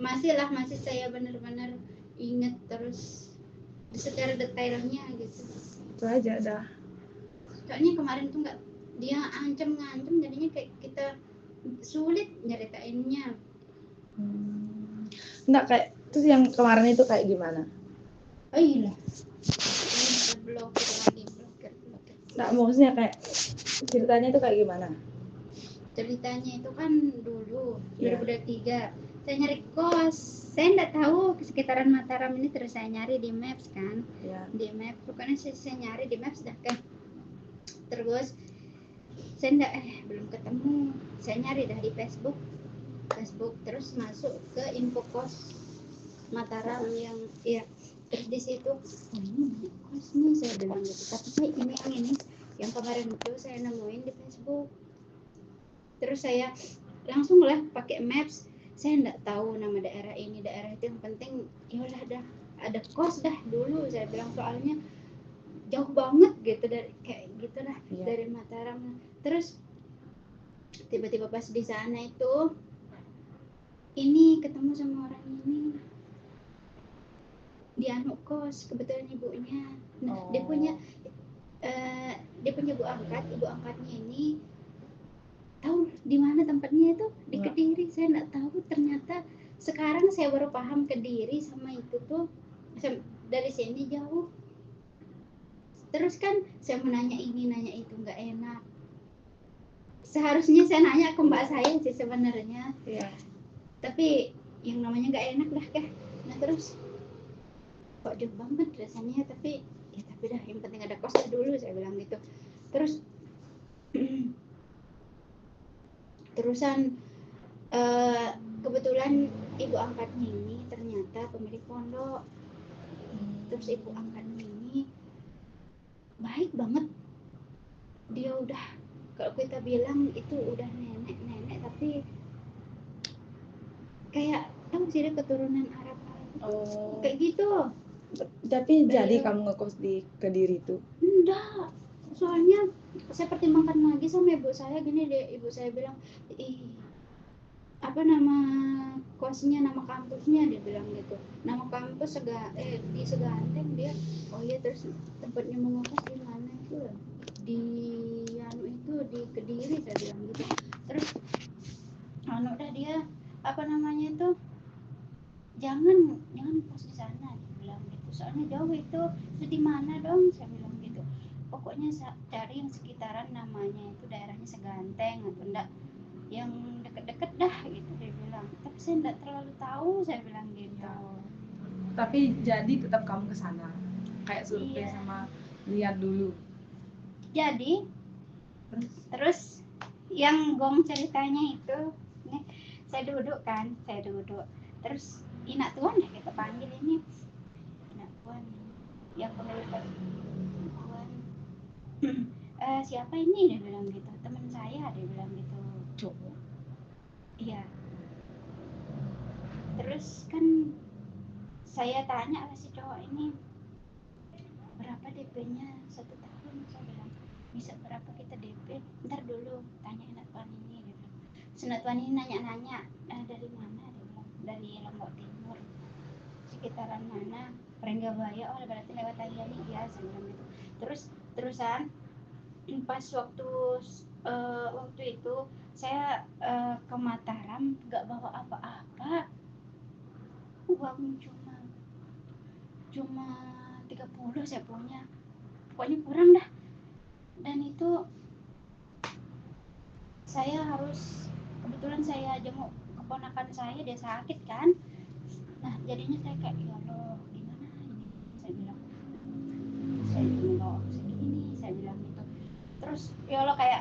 masih saya benar-benar ingat terus secara detailnya gitu. Itu aja dah. Soalnya kemarin tuh nggak, dia ngancem jadinya kayak kita sulit nyeritainnya. Enggak, kayak terus yang kemarin itu kayak gimana? Oh iya, blokir lagi. Enggak, maksudnya kayak ceritanya itu kayak gimana? Ceritanya itu kan dulu 2023 Iya. saya nyari kos, saya nggak tahu sekitaran Mataram ini, terus saya nyari di Maps kan. Iya. Di Maps pokoknya saya nyari di Maps dah kan, terus saya nggak belum ketemu, saya nyari dah di Facebook terus masuk ke info kos Mataram yang ya, terus di situ oh ini banyak kos nih, saya bilang gitu, tapi ini yang kemarin itu saya nemuin di Facebook. Terus saya langsung lah pakai Maps, saya nggak tahu nama daerah ini, daerah itu, yang penting yaudah dah ada kos dah dulu, saya bilang, soalnya jauh banget gitu dari kayak gitu dah. Iya. Dari Mataram. Terus tiba-tiba pas di sana itu ini ketemu sama orang ini di anu kos, kebetulan ibunya. Nah, dia punya ibu angkatnya ini tahu di mana tempatnya itu di Kediri. Saya nggak tahu, ternyata sekarang saya baru paham Kediri sama itu tuh dari sini jauh. Terus kan saya menanya ini nanya itu nggak enak, seharusnya saya nanya ke mbak saya sih sebenarnya. Iya. Tapi yang namanya nggak enak lah kan. Nah terus kok jauh banget rasanya, tapi dah yang penting ada kos dulu, saya bilang gitu. Terus terusan kebetulan ibu angkatnya ini ternyata pemilik pondok. Terus ibu angkatnya ini baik banget, dia udah, kalau kita bilang itu udah nenek tapi kayak tahu sih dia keturunan Arab. Kayak gitu. Tapi jadi kamu ngekos di Kediri itu? Enggak, soalnya saya pertimbangkan lagi sama ibu saya gini deh, ibu saya bilang apa nama kosnya, nama kampusnya, dia bilang gitu, nama kampus di Seganteng. Dia oh iya, terus tempatnya mau ngekos di mana itu, di anu itu di Kediri, saya bilang gitu. Terus anu dah dia apa namanya itu, jangan kos di sana, dia bilang gitu, soalnya jauh itu. Di mana dong, saya bilang gitu. Pokoknya cari yang sekitaran namanya itu daerahnya Seganteng atau enggak yang deket-deket dah gitu, dia bilang. Tapi saya enggak terlalu tahu, saya bilang gitu. Tapi jadi tetap kamu ke sana kayak survei sama lihat dulu. Jadi terus yang gong ceritanya itu nih, saya duduk terus Inak Tuan ya kita panggil ini, Inak Tuan yang pemilik Tuan. Siapa ini, dia bilang gitu, teman saya, dia bilang gitu. Cowok? Iya. Terus kan saya tanya lah si cowok ini, berapa DP-nya 1 tahun, saya bilang. Bisa berapa kita DP? Ntar dulu tanya Inak Tuan ini, dia bilang. Inak Tuan ini nanya-nanya, dari mana, dia bilang. Dari Lombok Timur. Sekitaran mana? Prenggabaya. Oh berarti lewat Tayani, iya, saya bilang gitu. Terusan pas waktu itu saya ke Mataram nggak bawa apa-apa, uang cuma 30 saya punya, pokoknya kurang dah. Dan itu saya harus, kebetulan saya jenguk keponakan saya, dia sakit kan. Nah jadinya saya kayak ya Allah gimana ini, saya bilang. Saya bilang segini, saya bilang gitu. Terus ya Allah kayak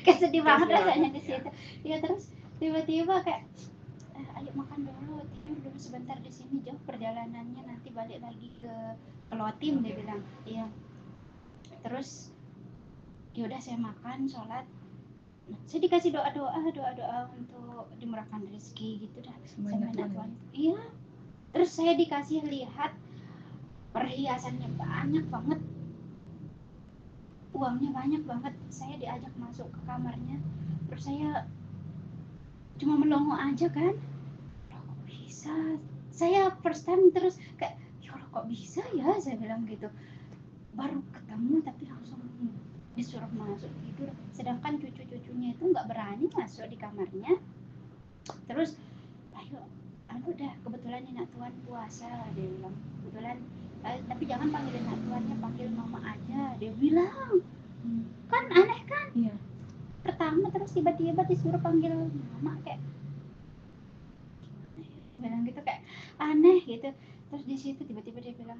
kayak sedih banget rasanya di situ. Ya terus tiba-tiba kayak ayo makan dulu, tidur dulu sebentar di sini, jauh perjalanannya, nanti balik lagi ke Pelotim, dia bilang. Iya. Terus yaudah saya makan, sholat. Nah, saya dikasih doa untuk dimurahkan rezeki gitu dah sama Inak Tuan. Iya. Terus saya dikasih lihat perhiasannya banyak banget, uangnya banyak banget. Saya diajak masuk ke kamarnya, terus saya cuma melongo aja kan, bisa. Saya first time terus kayak, ya Allah kok bisa ya, saya bilang gitu. Baru ketemu tapi langsung disuruh masuk tidur, sedangkan cucu-cucunya itu nggak berani masuk di kamarnya. Terus ayo, udah kebetulan ini nak tuan puasa, dia bilang kebetulan, tapi jangan panggilin nak tuannya, panggil mama aja, dia bilang. Kan aneh kan, Iya. pertama terus tiba-tiba disuruh panggil mama, kayak bilang gitu, kayak aneh gitu. Terus di situ tiba-tiba dia bilang,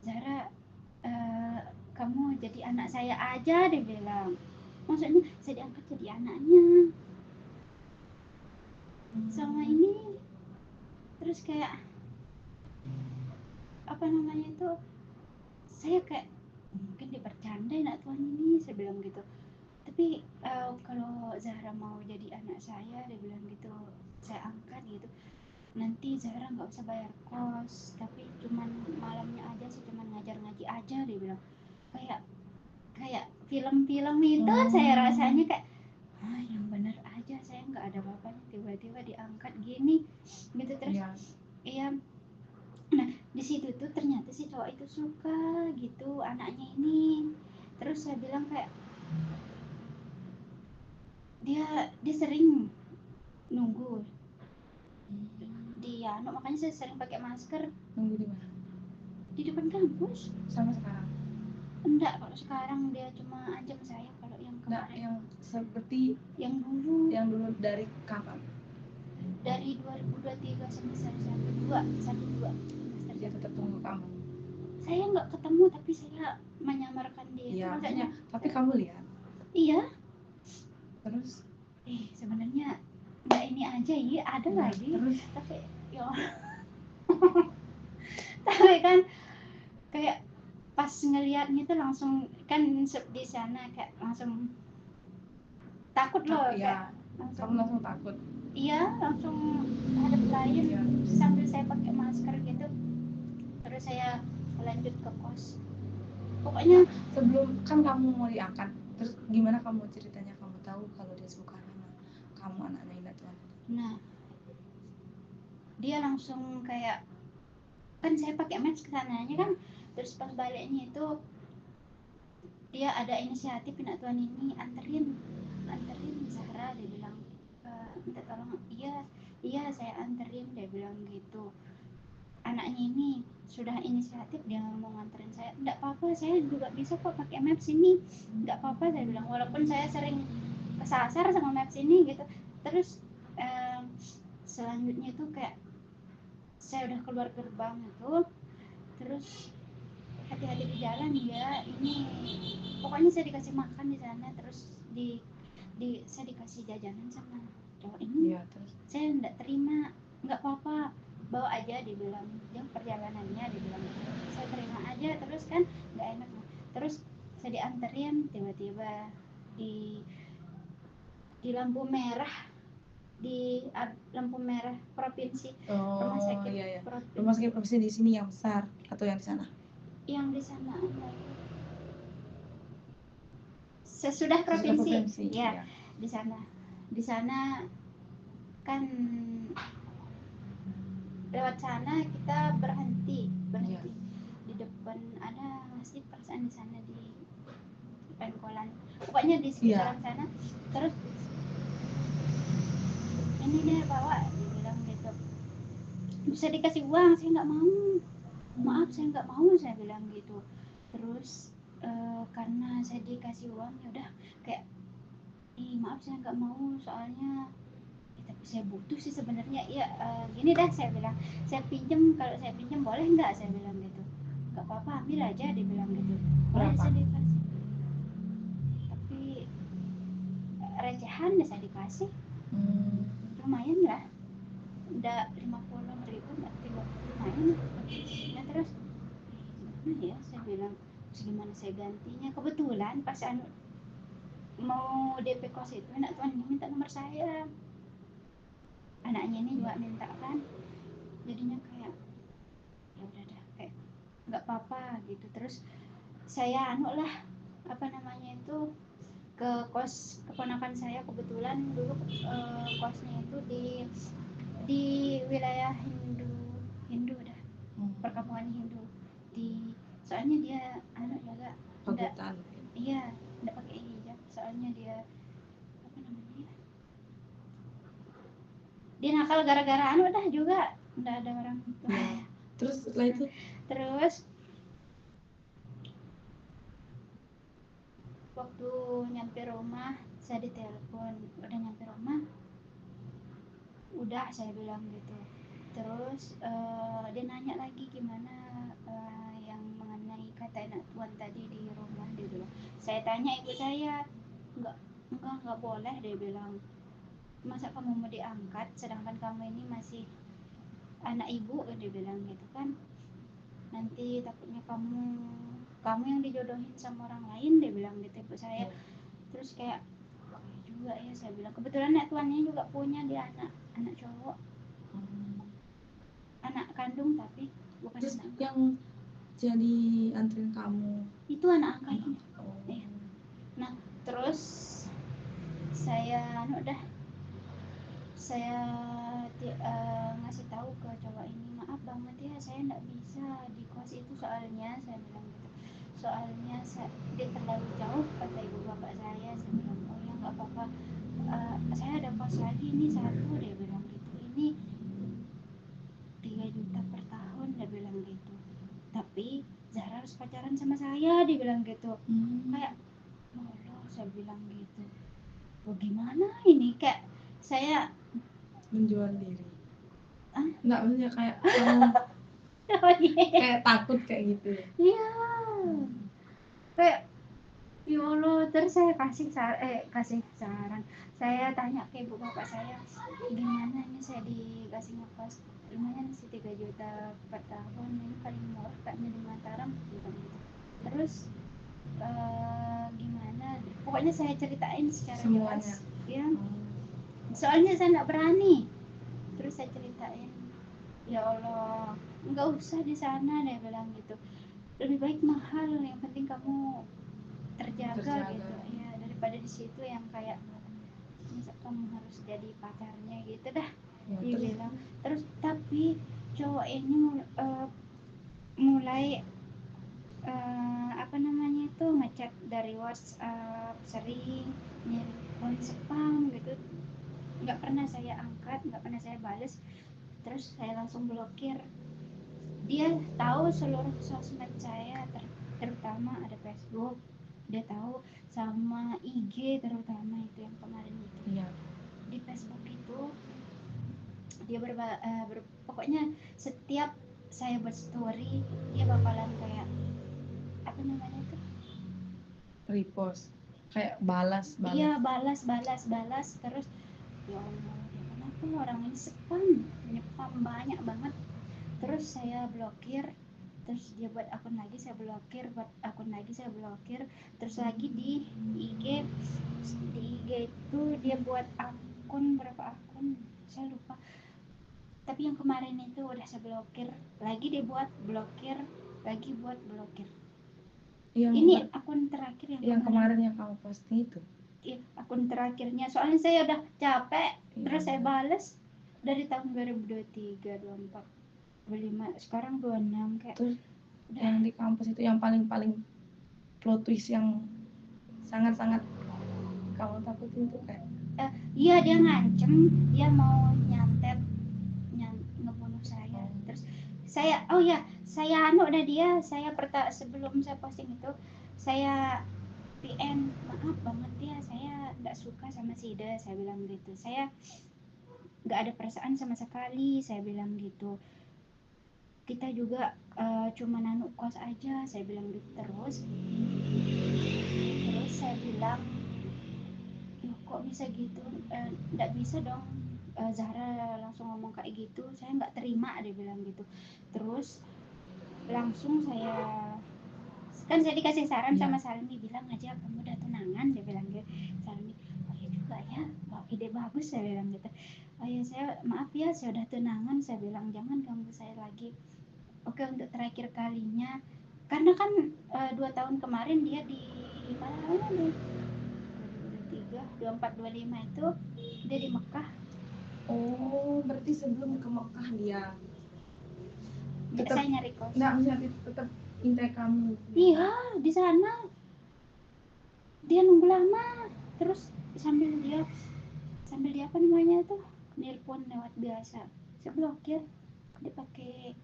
Zahra, kamu jadi anak saya aja, dia bilang. Maksudnya saya diangkat jadi anaknya selama ini. Terus kayak apa namanya itu, saya kayak mungkin dipercandain nak tuan ini, saya bilang gitu. Tapi kalau Zahra mau jadi anak saya, dia bilang gitu, saya angkat gitu. Nanti Zahra nggak usah bayar kos, tapi cuman malamnya aja sih, cuman ngajar ngaji aja, dia bilang. Kayak film-film itu, saya rasanya kayak, yang bener aja, saya nggak ada apa-apanya, tiba-tiba diangkat gini gitu. Terus iya. Nah di situ tuh ternyata si cowok itu suka gitu anaknya ini. Terus saya bilang kayak, dia sering nunggu dia, makanya saya sering pakai masker. Nunggu di mana? Di depan kampus. Sama sekarang? Enggak, kalau sekarang dia cuma ancam saya. Kalau yang Enggak, kemarin, yang seperti yang dulu dari kapan? dari 2023 semester 1-2 Dia tetap tunggu kamu? Saya nggak ketemu, tapi saya menyamarkan dia. Iya, Maksudnya, tapi kamu lihat? Iya. Terus? Sebenarnya nggak ini aja ya, ada lagi. Terus? Tapi ya tapi kan kayak pas ngelihatnya tuh langsung kan di sana kayak langsung takut loh. Iya. Kayak Kamu langsung takut? Iya, langsung hadap lain. Iya. Sambil saya pakai masker gitu. Terus saya lanjut ke kos. Pokoknya sebelum kan kamu mau diangkat, terus gimana kamu ceritanya kamu tahu kalau dia suka sama kamu, anaknya Ina tuan? Nah, dia langsung kayak, kan saya pakai maps ke sananya kan, terus pas baliknya itu dia ada inisiatif, nak tuan ini anterin Zahra, dia bilang, minta tolong. Iya saya anterin, dia bilang gitu. Anaknya ini sudah inisiatif, dia mau nganterin saya. Enggak apa-apa, saya juga bisa kok pakai maps ini, enggak apa-apa, saya bilang, walaupun saya sering kesasar sama maps ini gitu. Terus selanjutnya tuh kayak saya udah keluar gerbang itu, terus hati-hati di jalan ya, ini pokoknya saya dikasih makan di sana. Terus saya dikasih jajanan sama cowok ini. Iya, terus saya enggak terima. Enggak apa-apa, bawa aja, dibilang, yang perjalanannya, dibilang. Saya terima aja. Terus kan enggak enak. Terus saya dianterin, tiba-tiba di lampu merah, di lampu merah provinsi. Rumah sakit. Iya. Rumah sakit provinsi di sini yang besar atau yang di sana? Yang di sana sesudah provinsi. Ya, di sana kan lewat sana kita berhenti Iya. di depan ada masjid perasaan, di sana di Pengkolan, pokoknya di sekitaran sana. Terus ini dia bawa, dia bilang gitu, bisa dikasih uang. Saya nggak mau, maaf saya nggak mau, saya bilang gitu. Terus karena saya dikasih uang, ya udah kayak, maaf saya nggak mau, soalnya tapi saya butuh sih sebenarnya. Ya gini dah, saya bilang, saya pinjam, kalau saya pinjam boleh nggak, saya bilang gitu. Nggak apa-apa, ambil aja, dia bilang gitu. Boleh saya dikasih, tapi recehan ya saya dikasih. Lumayan lah, udah 50.000, nggak 30, lumayan. Nah terus gimana ya, saya bilang, gimana saya gantinya. Kebetulan pas mau DP kos itu, nak tuan ini minta nomor saya, anaknya ini juga minta kan. Jadinya kayak ya udah dah, kayak nggak apa-apa gitu. Terus saya apa namanya itu, ke kos keponakan saya. Kebetulan dulu kosnya itu di wilayah Hindu soalnya dia anak juga enggak, Pagutan. iya enggak pakai hijab, soalnya dia apa namanya, dia nakal gara-gara anu dah juga enggak ada orang tua. Ya. Terus setelah itu Terus waktu nyampe rumah saya ditelepon, udah nyampe rumah, udah saya bilang gitu. Terus dia nanya lagi gimana yang mengenai kata anak tuan tadi di rumah, dia bilang. Saya tanya ibu saya, enggak boleh, dia bilang. Masa kamu mau diangkat sedangkan kamu ini masih anak ibu, dia bilang gitu kan. Nanti takutnya kamu yang dijodohin sama orang lain, dia bilang gitu ibu saya. Terus kayak juga ya, saya bilang kebetulan anak tuannya juga punya dia anak cowok, anak kandung tapi bukan terus anak yang jadi anterin kamu itu anak angkatnya. oh. Nah terus saya udah saya ngasih tahu ke cowok ini, maaf banget ya saya nggak bisa di kos itu, soalnya saya bilang gitu, soalnya dia terlalu jauh kata ibu bapak saya bilang. Oh ya nggak apa-apa, saya ada kos lagi ini satu, dia bilang gitu, ini 3 juta per tahun, dia bilang gitu, tapi Zahra harus pacaran sama saya, dia bilang gitu. Kayak Allah, saya bilang gitu, bagaimana ini, kayak saya menjual diri. Ah? Nggak, maksudnya kayak kamu kayak takut kayak gitu ya. Iya. Kayak ya Allah, terus saya kasih saran. Saya tanya ke ibu bapak saya, gimana ini saya dikasih ngekos lumayan sih 3 juta per tahun, ini paling murah kayaknya di Mataram gitu. Terus gimana? Pokoknya saya ceritain secara Semuanya. jelas, ya. Soalnya saya nggak berani. Terus saya ceritain, ya Allah, nggak usah di sana, dia bilang gitu. Lebih baik mahal, yang penting kamu terjaga. Gitu ya, daripada di situ yang kayak masa kamu harus jadi pacarnya gitu dah, ya, dia bilang. Terus tapi cowok ini mulai apa namanya itu ngechat dari WhatsApp, sering nelpon spam gitu, nggak pernah saya angkat, nggak pernah saya balas. Terus saya langsung blokir. Dia tahu seluruh sosmed saya, terutama ada Facebook, dia tahu, sama IG terutama itu yang kemarin itu. Iya. Di Facebook itu dia pokoknya setiap saya buat story dia bakalan kayak apa namanya itu, repost, kayak balas. Iya, balas terus. Ya Allah, kenapa orang ini nyepam banyak banget. Terus saya blokir, terus dia buat akun lagi saya blokir, terus lagi di IG itu dia buat akun, berapa akun saya lupa, tapi yang kemarin itu udah saya blokir lagi, dia buat blokir lagi, buat blokir. Ini akun terakhir yang kemarin yang kamu posting itu. Iya, akun terakhirnya, soalnya saya udah capek. Terus saya balas dari tahun 2023, 24, 25, sekarang 26 kayak. Terus yang di kampus itu yang paling plot twist yang sangat kamu takutin tuh kayak iya, dia ngancem, dia mau nyantet ngebunuh saya. Terus saya udah dia, saya sebelum saya posting itu saya PM, maaf banget ya, saya nggak suka sama si Ida, saya bilang gitu. Saya nggak ada perasaan sama sekali, saya bilang gitu. Kita juga cuma nanu kos aja, saya bilang gitu. Terus saya bilang, kok bisa gitu, nggak bisa dong Zahra langsung ngomong kayak gitu, saya nggak terima, dia bilang gitu. Terus langsung kan saya dikasih saran sama Salmi, bilang aja kamu udah tunangan, dia bilang gitu. Salmi, oh ya juga ya, ide bagus, saya bilang gitu. Oh ya, saya maaf ya, saya udah tunangan, saya bilang jangan ganggu saya lagi. Oke, untuk terakhir kalinya, karena kan 2 tahun kemarin dia di mana nih, 24, 25 itu dia di Mekah. Oh, berarti sebelum ke Mekah dia saya nyari kos. Nggak, tetap intai kamu. Iya, di sana dia nunggu lama, terus sambil dia apa namanya tuh, nelpon lewat biasa, saya blokir, dia pakai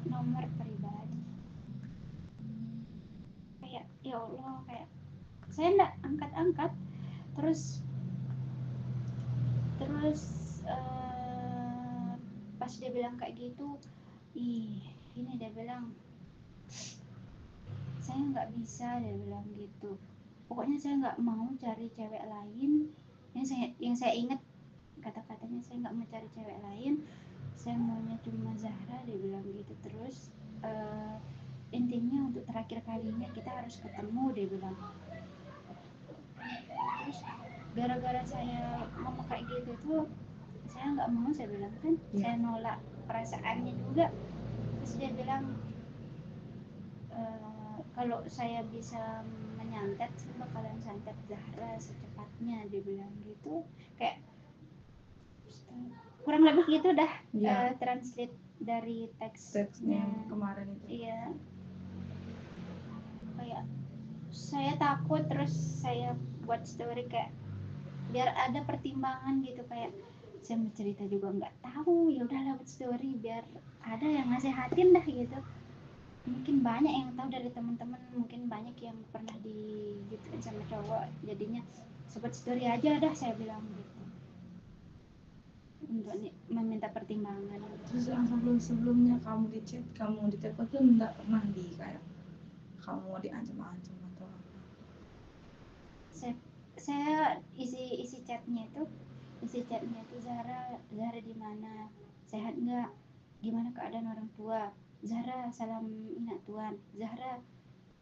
nomor pribadi. Kayak ya Allah, kayak saya nggak angkat-angkat, terus pas dia bilang kayak gitu, ini dia bilang, saya nggak bisa, dia bilang gitu. Pokoknya saya nggak mau cari cewek lain. Yang saya ingat kata-katanya, saya nggak mau cari cewek lain, saya maunya cuma Zahra, dia bilang gitu. Terus intinya untuk terakhir kalinya kita harus ketemu, dia bilang. Terus gara-gara saya ngomong kayak gitu tuh, saya nggak mau, saya bilang kan, saya nolak perasaannya juga. Terus dia bilang, kalau saya bisa menyantet, saya bakalan santet Zahra secepatnya, dia bilang gitu. Kayak kurang lebih gitu dah. Translate dari teksnya kemarin itu. Iya, kayak saya takut, terus saya buat story kayak biar ada pertimbangan gitu, kayak saya mau cerita juga nggak tahu, ya udahlah buat story biar ada yang nasihatin dah gitu. Mungkin banyak yang tahu dari teman-teman, mungkin banyak yang pernah digituin sama cowok, jadinya sobat story aja dah, saya bilang gitu, untuk meminta pertimbangan. Terus yang sebelumnya kamu di chat, kamu di telepon tuh enggak pernah kayak kamu diancam-ancam atau apa? Saya isi chatnya itu Zahra di mana, sehat nggak, gimana keadaan orang tua, Zahra salam ina tuan, Zahra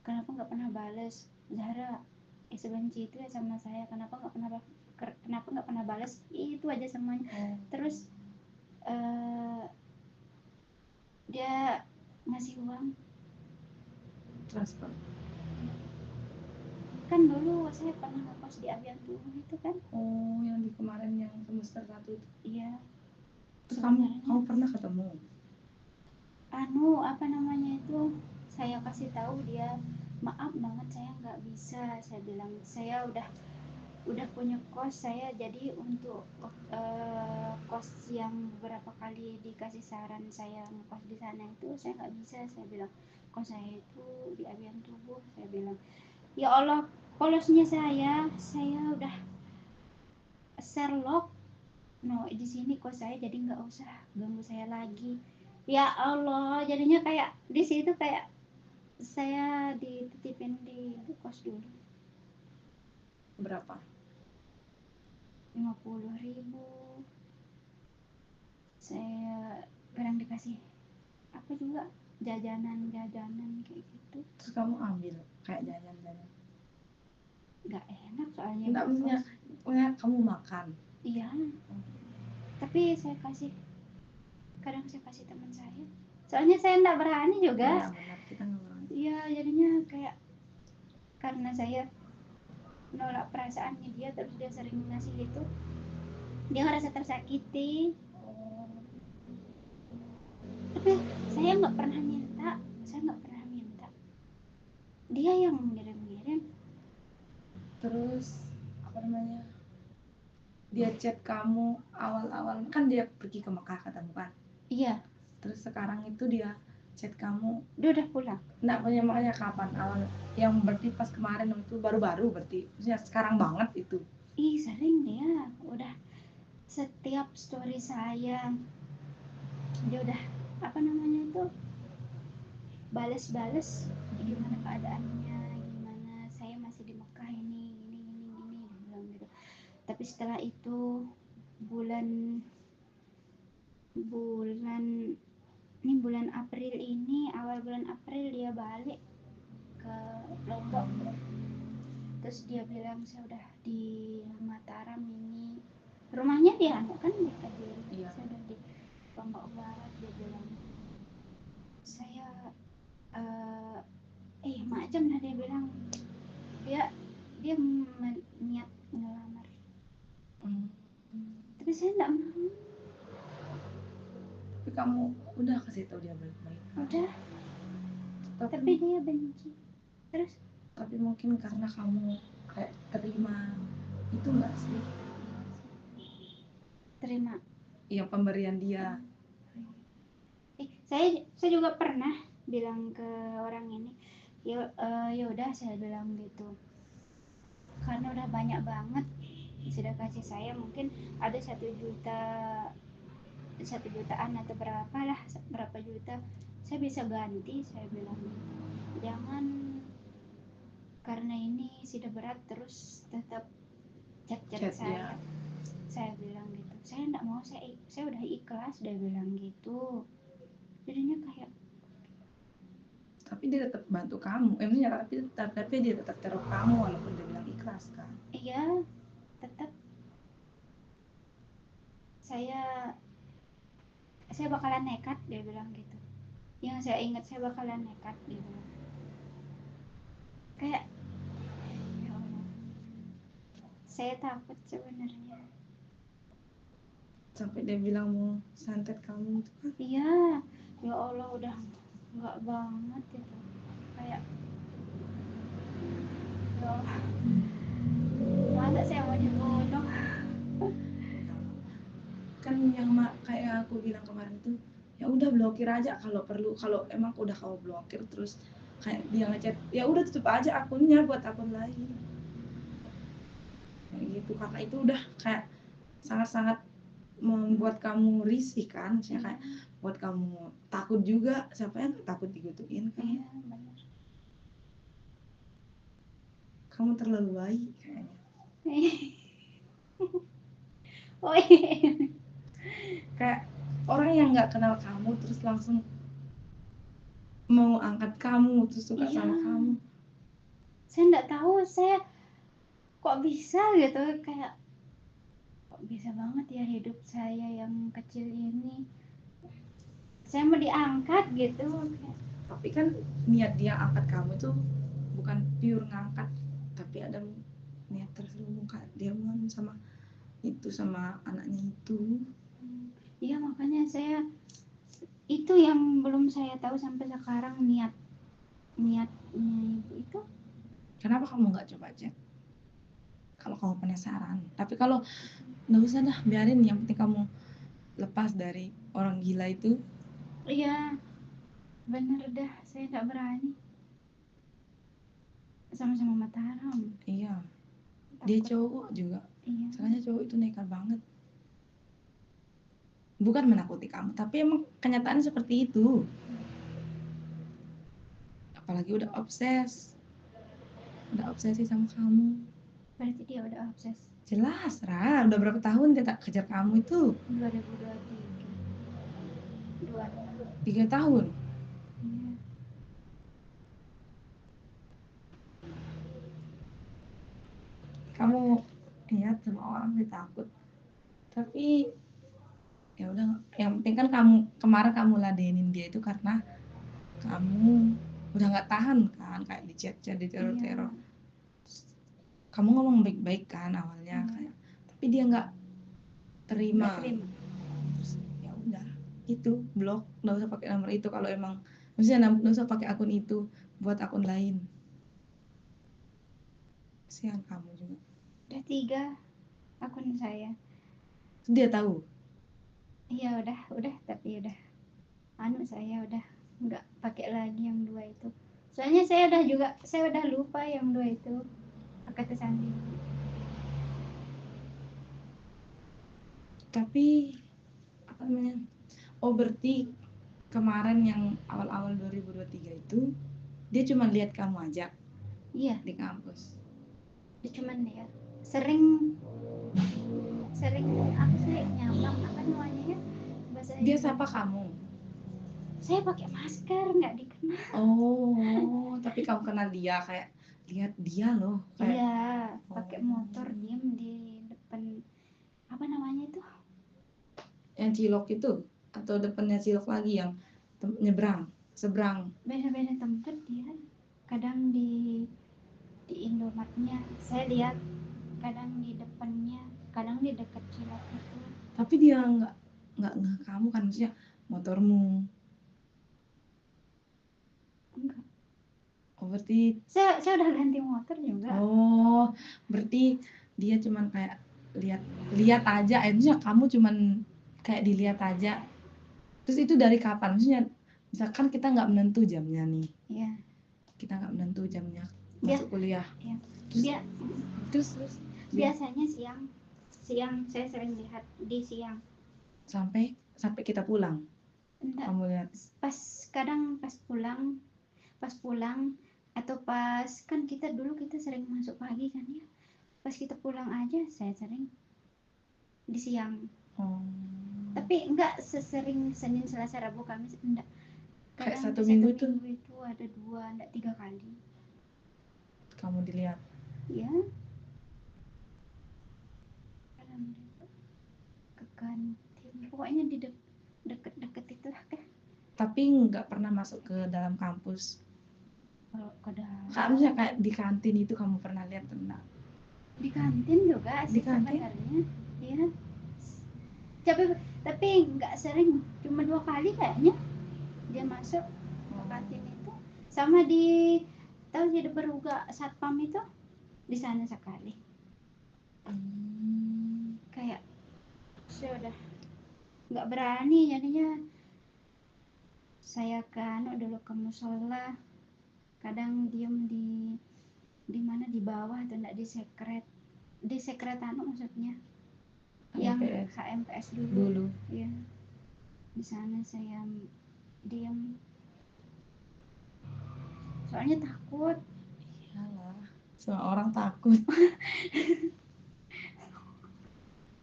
kenapa nggak pernah bales, Zahra sebenci itu ya sama saya, kenapa nggak pernah balas, itu aja semuanya. Terus dia ngasih uang transfer. Kan dulu saya pernah ngekos di Avian Tubuh itu kan. Oh, yang di kemarin yang semester 1 itu. Iya. Terus kamu pernah ketemu? Apa namanya itu, saya kasih tahu dia, maaf banget saya nggak bisa, saya bilang saya udah punya kos saya, jadi untuk kos yang beberapa kali dikasih saran saya ngekos di sana itu saya nggak bisa, saya bilang kos saya itu di Avian Tubuh, saya bilang. Ya Allah, polosnya saya udah Sherlock, no di sini kos saya, jadi nggak usah ganggu saya lagi. Ya Allah, jadinya kayak di situ kayak saya dititipin di kos dulu. Berapa? 50.000. Saya kadang dikasih apa juga, jajanan kayak gitu. Terus kamu ambil kayak jajan-jajan? Nggak enak soalnya. Nggak punya kamu makan? Iya. Tapi kadang saya kasih teman saya. Soalnya saya nggak berani juga. Benar, kita nggak berani. Iya, jadinya kayak karena saya nolak perasaannya dia, terus dia sering ngasih itu, dia ngerasa tersakiti. Tapi saya nggak pernah minta, dia yang ngirim. Terus apa namanya, dia chat kamu awal-awal kan dia pergi ke Mekah katamu kan? Iya. Terus sekarang itu dia chat kamu, dia udah pulang. Nggak punya, makanya kapan awal yang berarti pas kemarin itu baru-baru berarti, maksudnya sekarang banget itu? Sering dia, udah setiap story saya dia udah apa namanya itu bales gimana keadaannya, gimana saya masih di Mekah ini, gini bilang gitu. Tapi setelah itu bulan April ini, awal bulan April dia balik ke Lombok. Terus dia bilang saya udah di Mataram ini, rumahnya dia kan di Kediri. Iya. Saya udah di Lombok Barat, dia bilang saya macam lah, dia bilang dia niat ngelamar. Tapi saya enggak mau. Tapi kamu udah kasih tahu dia balik-balik? Udah. tapi dia benci. Terus tapi mungkin karena kamu kayak terima itu enggak sih, terima. ya pemberian dia. Saya juga pernah bilang ke orang ini, ya udah saya bilang gitu, karena udah banyak banget sudah kasih saya, mungkin ada 1 jutaan atau berapa juta saya bisa ganti, saya bilang gitu. Jangan karena ini sudah berat terus tetap chat saya. Saya bilang gitu, saya enggak mau, saya udah ikhlas, dia bilang gitu. Jadinya kayak Tapi dia tetap bantu kamu, tapi dia tetap teror kamu walaupun dia bilang ikhlas kan. iya, tetap saya bakalan nekat, dia bilang gitu. Yang saya ingat, saya bakalan nekat, dia bilang. Kayak ya Allah, saya takut sebenarnya. Sampai dia bilang mau santet kamu itu kan. Iya, ya Allah, udah enggak banget gitu. Kayak ya Allah, masa saya mau dibunuh. Kan yang kayak aku bilang kemarin tuh, ya udah blokir aja kalau perlu. Kalau emang udah kamu blokir terus kayak dia ngechat, ya udah tutup aja akunnya, buat akun lain kayak gitu. Karena itu udah kayak sangat-sangat membuat kamu risih kan, misalnya kayak buat kamu takut juga, siapa yang takut digituin kan. Iya, benar. Kamu terlalu baik kayaknya. Oh iya. Kayak orang yang nggak kenal kamu terus langsung mau angkat kamu, terus suka Iya. sama kamu. Saya enggak tahu, saya kok bisa gitu, kayak kok bisa banget ya hidup saya yang kecil ini, saya mau diangkat gitu. Tapi kan niat dia angkat kamu itu bukan pure ngangkat, tapi ada niat terselubung, Kak. Dia mau sama itu, sama anaknya itu. Iya, makanya saya itu yang belum saya tahu sampai sekarang, niatnya itu. Kenapa kamu nggak coba cek kalau kamu penasaran? Tapi kalau nggak usah dah, biarin, yang penting kamu lepas dari orang gila itu. Iya, bener dah, saya nggak berani. Sama-sama Mataram. Iya, dia Takut. cowok juga. Iya. Soalnya cowok itu nekat banget. Bukan menakuti kamu, tapi emang kenyataannya seperti itu. Apalagi udah obsesi sama kamu. Berarti dia udah obses. Jelas, Ra. Udah berapa tahun dia tak kejar kamu itu? 2023. 3 tahun. Iya. Kamu lihat sama orang dia takut. Tapi ya udah, yang penting kan kemarin kamu ladenin dia itu karena kamu udah nggak tahan kan, kayak di chat di teror. Iya. Kamu ngomong baik-baik kan awalnya, kayak, tapi dia nggak terima. Terus ya udah, itu blok, nggak usah pakai nomor itu. Kalau emang maksudnya nggak usah pakai akun itu, buat akun lain. Kasihan kamu juga. Udah 3 akun saya. Dia tahu. Iya, udah, tapi udah saya udah nggak pakai lagi yang 2 itu. Soalnya saya udah lupa yang 2 itu. Kata Sandi. Tapi apa namanya? Oh, berarti kemarin yang awal-awal 2023 itu dia cuma lihat kamu aja. Iya. Di kampus. Dia cuman lihat. Sering apa sih, nyambang apa namanya ya? Bahasa Dia Inggris. sapa kamu. Saya pakai masker, nggak dikenal. Oh, tapi kamu kenal dia, kayak lihat dia loh. Kayak, iya, pakai motor diem di depan apa namanya itu? Yang Cilok itu, atau depannya Cilok lagi yang seberang. Beda-beda tempat dia. Kadang di Indomaretnya saya lihat, kadang di depannya, kadang di dekat Cilok itu. Tapi dia nggak kamu kan, maksudnya motormu. Enggak. Oh, berarti Saya udah ganti motor juga. oh, berarti dia cuman kayak lihat aja, maksudnya kamu cuman kayak dilihat aja. Terus itu dari kapan? Maksudnya misalkan kita nggak menentu jamnya nih, Iya. kita nggak menentu jamnya Dia, masuk kuliah. ya. Terus Dia terus biasanya siang saya sering lihat di siang. sampai kita pulang. Enggak, Kamu lihat. kadang pas pulang atau pas kan kita sering masuk pagi kan ya. Pas kita pulang aja saya sering di siang. Oh. Tapi enggak sesering Senin, Selasa, Rabu, Kamis, enggak. Kayak Kadang satu satu minggu minggu tuh itu ada 2, enggak 3 kali. kamu dilihat. Ya, kadang ke kantin. Pokoknya di deket-deket itu lah kan. Tapi nggak pernah masuk ke dalam kampus. Kalau ke Harusnya kayak di kantin itu kamu pernah lihat enggak? di kantin juga Di sih kantin? sebenarnya. Iya. Tapi nggak sering, cuma 2 kali kayaknya dia masuk ke kantin itu. Sama di tahu di Beruga Satpam itu di sana sekali. Kayak saya udah nggak berani jadinya saya kan dulu ke musola, kadang diem di mana di bawah atau enggak di sekret maksudnya yang HMPS HMPS dulu. ya di sana saya diem soalnya takut. Iyalah, semua orang takut.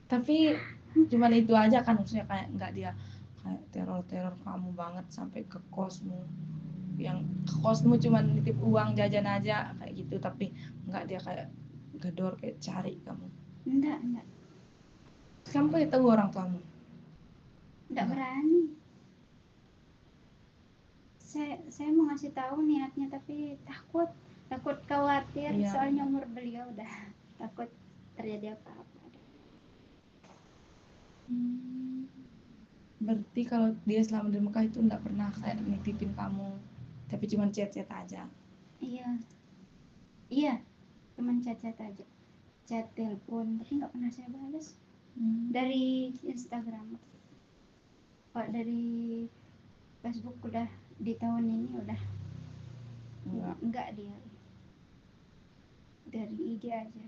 Tapi cuman itu aja kan, maksudnya kayak nggak dia kayak teror kamu banget sampai ke kosmu, yang ke kosmu cuman nitip uang jajan aja kayak gitu, tapi nggak dia kayak gedor kayak cari kamu. Enggak Kamu kayak tahu orang tuamu? enggak berani. Saya mau ngasih tahu niatnya tapi takut khawatir. Iya. Soalnya umur beliau udah takut terjadi apa-apa. Berarti kalau dia selama di Mekah itu nggak pernah kayak nitipin kamu, tapi cuma chat-chat aja. Iya cuman chat aja, chat telepon tapi nggak pernah saya balas. Dari Instagram, kalau dari Facebook udah di tahun ini udah enggak dia dari IG aja.